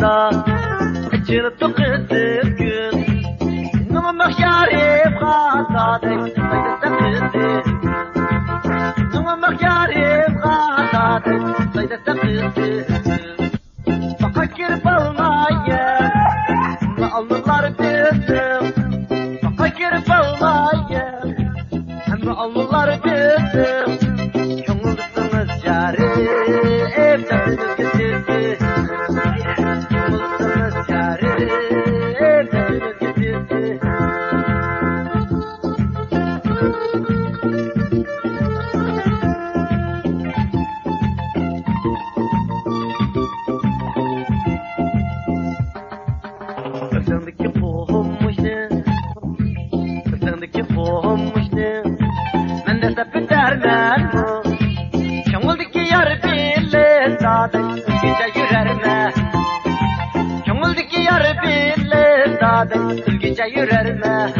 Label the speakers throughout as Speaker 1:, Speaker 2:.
Speaker 1: da Çırıp kızıp gün Numa yarib gazade Sayda sakızı Numa yarib gazade Sayda sakızı Fakir balmaya Allılar bizim Fakir balmaya Allılar bizim Köngülsünüz yari Evdeniz getirdi Köngülsünüz yari Evdeniz getirdi Köksendeki boğulmuşsun Köksendeki boğulmuşsun Men de sepet dermen bu Köngüldeki yar bile zaten Ülgece yürerme Köngüldeki yar bile zaten Ülgece yürerme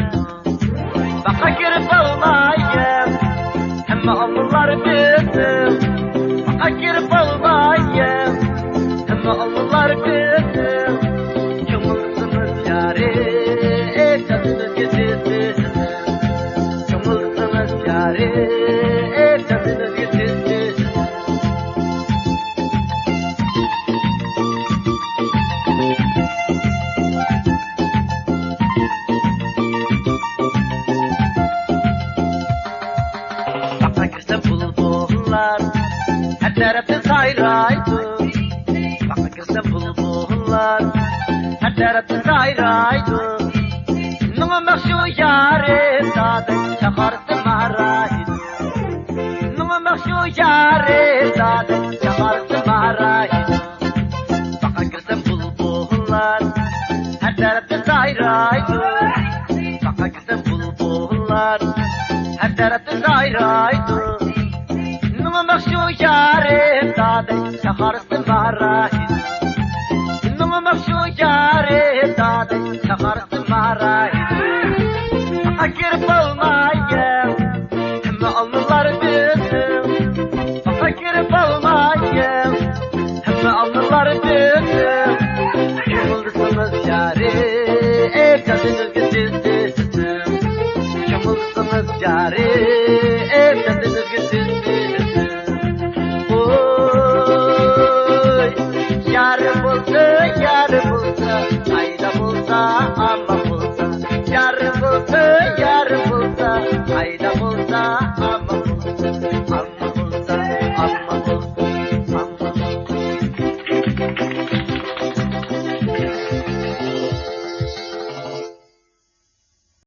Speaker 1: Baka girip almayım Hem allılar bizim Baka girip almayım Hem allılar bizim Köngülsünüz yari Evdeniz getirdi Köngülsünüz yari Evdeniz getirdi Baka girse bulbullar Her tarafta sayraydı Baka girse bulbullar Her tarafta sayraydı Numa şu yare zaten Çakarsı maraydı Numa şu yare zaten Çakarsı maraydı Baka girse bulbullar Her tarafta sayraydı Baka girse bulbullar Her tarafta sayraydı Numa şu yare zaten Çakarsı maraydı Numa şu yare zaten Çakarsı maraydı Baka girip almayım Hem allılar bizim Baka girip almayım Hem allılar bizim Kömüldüsünüz yari Evdeniz getirdi Kömüldüsünüz yari